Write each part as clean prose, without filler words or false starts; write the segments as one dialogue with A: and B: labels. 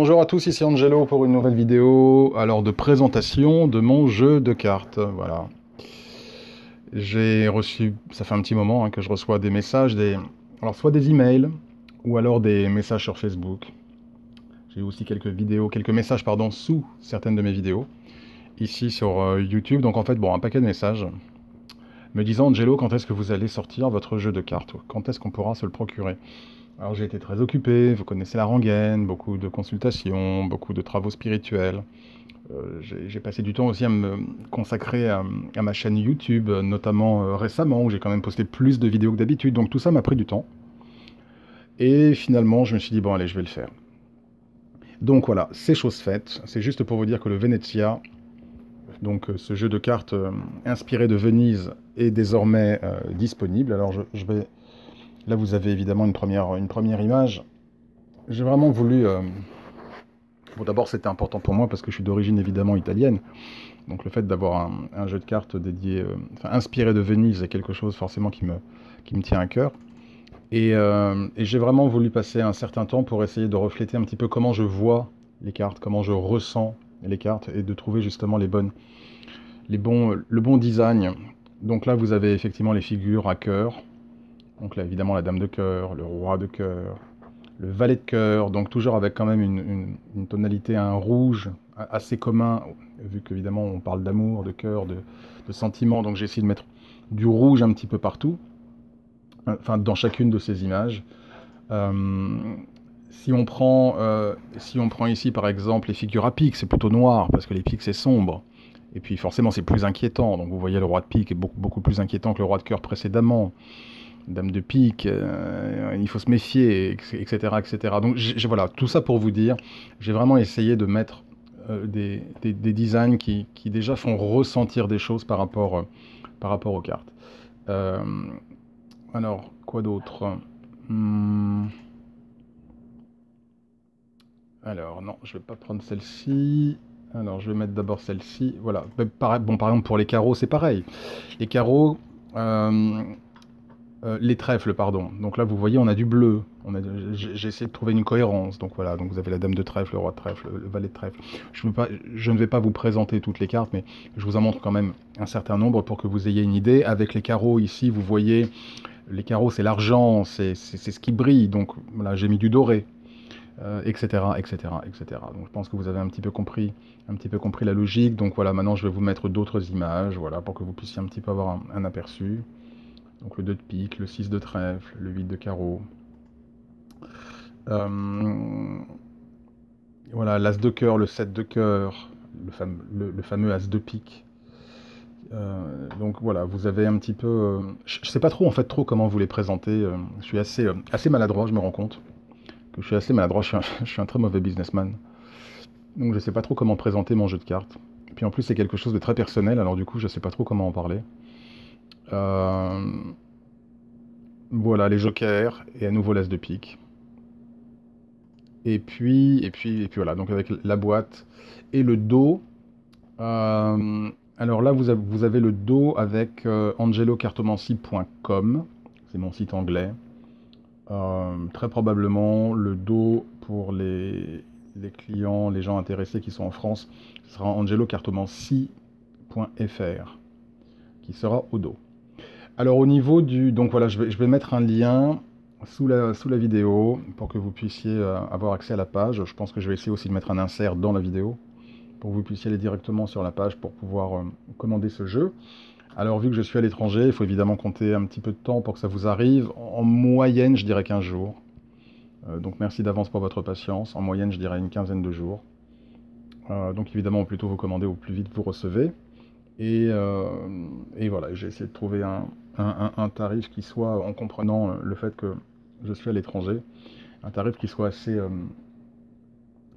A: Bonjour à tous, ici Angelo pour une nouvelle vidéo alors de présentation de mon jeu de cartes. Voilà. J'ai reçu, ça fait un petit moment que je reçois des messages, alors soit des emails ou alors des messages sur Facebook. J'ai aussi quelques vidéos, quelques messages pardon, sous certaines de mes vidéos, ici sur YouTube. Donc en fait, bon, un paquet de messages me disant Angelo, quand est-ce que vous allez sortir votre jeu de cartes? Quand est-ce qu'on pourra se le procurer? Alors j'ai été très occupé, vous connaissez la rengaine, beaucoup de consultations, beaucoup de travaux spirituels. J'ai passé du temps aussi à me consacrer à ma chaîne YouTube, notamment récemment, où j'ai quand même posté plus de vidéos que d'habitude, donc tout ça m'a pris du temps. Et finalement, je me suis dit, bon allez, je vais le faire. Donc voilà, c'est chose faite, c'est juste pour vous dire que le Venezia, donc ce jeu de cartes inspiré de Venise, est désormais disponible. Alors je vais... Là, vous avez évidemment une première image. J'ai vraiment voulu... Bon, d'abord, c'était important pour moi parce que je suis d'origine évidemment italienne. Donc le fait d'avoir un jeu de cartes dédié, inspiré de Venise est quelque chose forcément qui me tient à cœur. Et j'ai vraiment voulu passer un certain temps pour essayer de refléter un petit peu comment je vois les cartes, comment je ressens les cartes et de trouver justement le bon design. Donc là, vous avez effectivement les figures à cœur. Donc là, évidemment, la dame de cœur, le roi de cœur, le valet de cœur, donc toujours avec quand même une tonalité, un rouge assez commun, vu qu'évidemment on parle d'amour, de cœur, de sentiment, donc j'ai essayé de mettre du rouge un petit peu partout, enfin dans chacune de ces images. Si on prend ici par exemple les figures à pique, c'est plutôt noir, parce que les piques c'est sombre. Et puis forcément c'est plus inquiétant, donc vous voyez le roi de pique est beaucoup plus inquiétant que le roi de cœur précédemment. Dame de pique, il faut se méfier, etc. etc. Donc voilà, tout ça pour vous dire, j'ai vraiment essayé de mettre des designs qui déjà font ressentir des choses par rapport aux cartes. Alors, quoi d'autre? Alors, non, je ne vais pas prendre celle-ci. Alors, je vais mettre d'abord celle-ci. Voilà. Bon, par exemple, pour les carreaux, c'est pareil. Les carreaux... les trèfles, pardon. Donc là, vous voyez, on a du bleu. J'ai essayé de trouver une cohérence. Donc voilà, donc vous avez la dame de trèfle, le roi de trèfle, le valet de trèfle. Je ne vais pas vous présenter toutes les cartes, mais je vous en montre quand même un certain nombre pour que vous ayez une idée. Avec les carreaux ici, vous voyez, les carreaux, c'est l'argent, c'est ce qui brille. Donc voilà, j'ai mis du doré, etc., etc., etc. Donc je pense que vous avez un petit peu compris la logique. Donc voilà, maintenant je vais vous mettre d'autres images, voilà, pour que vous puissiez un petit peu avoir un aperçu. Donc le 2 de pique, le 6 de trèfle, le 8 de carreau. Voilà, l'as de cœur, le 7 de cœur, le fameux as de pique. Donc voilà, vous avez un petit peu... je ne sais pas trop en fait comment vous les présenter. Je suis assez maladroit, je me rends compte. Que je suis assez maladroit, je suis un très mauvais businessman. Donc je ne sais pas trop comment présenter mon jeu de cartes. Et puis en plus c'est quelque chose de très personnel, alors du coup je ne sais pas trop comment en parler. Voilà, les jokers, et à nouveau l'as de pique. Et puis voilà, donc avec la boîte et le dos. Alors là, vous avez le dos avec angelocartomancie.com, c'est mon site anglais. Très probablement, le dos pour les clients, les gens intéressés qui sont en France, ce sera angelocartomancie.fr, qui sera au dos. Alors au niveau du... Donc voilà, je vais mettre un lien sous la vidéo pour que vous puissiez avoir accès à la page. Je pense que je vais essayer aussi de mettre un insert dans la vidéo pour que vous puissiez aller directement sur la page pour pouvoir commander ce jeu. Alors vu que je suis à l'étranger, il faut évidemment compter un petit peu de temps pour que ça vous arrive. En moyenne, je dirais 15 jours. Donc merci d'avance pour votre patience. En moyenne, je dirais une quinzaine de jours. Donc évidemment, au plus tôt vous commandez, au plus vite vous recevez. Et voilà, j'ai essayé de trouver un tarif qui soit, en comprenant le fait que je suis à l'étranger, un tarif qui soit assez...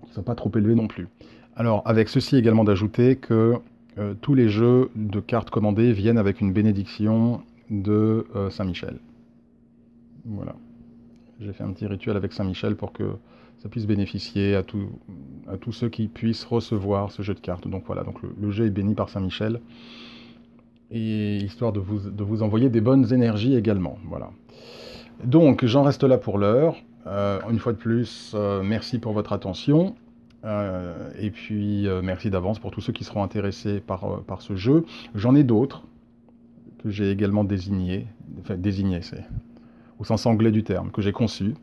A: qui soit pas trop élevé non plus. Alors, avec ceci également d'ajouter que tous les jeux de cartes commandées viennent avec une bénédiction de Saint-Michel. Voilà. J'ai fait un petit rituel avec Saint-Michel pour que ça puisse bénéficier à tous ceux qui puissent recevoir ce jeu de cartes. Donc voilà, donc le jeu est béni par Saint-Michel, et histoire de vous envoyer des bonnes énergies également. Voilà. Donc j'en reste là pour l'heure. Une fois de plus, merci pour votre attention. Et puis, merci d'avance pour tous ceux qui seront intéressés par ce jeu. J'en ai d'autres que j'ai également désignés, enfin désignés, c'est au sens anglais du terme, que j'ai conçus.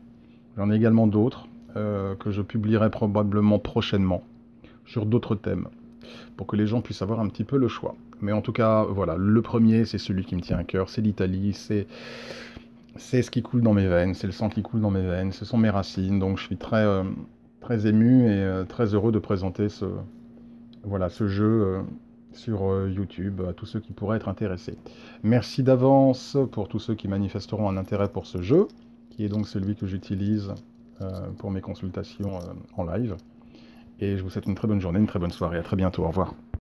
A: J'en ai également d'autres que je publierai probablement prochainement sur d'autres thèmes, pour que les gens puissent avoir un petit peu le choix. Mais en tout cas, voilà, le premier, c'est celui qui me tient à cœur, c'est l'Italie, c'est ce qui coule dans mes veines, c'est le sang qui coule dans mes veines, ce sont mes racines, donc je suis très ému et très heureux de présenter ce jeu sur YouTube à tous ceux qui pourraient être intéressés. Merci d'avance pour tous ceux qui manifesteront un intérêt pour ce jeu, qui est donc celui que j'utilise pour mes consultations en live. Et je vous souhaite une très bonne journée, une très bonne soirée. À très bientôt. Au revoir.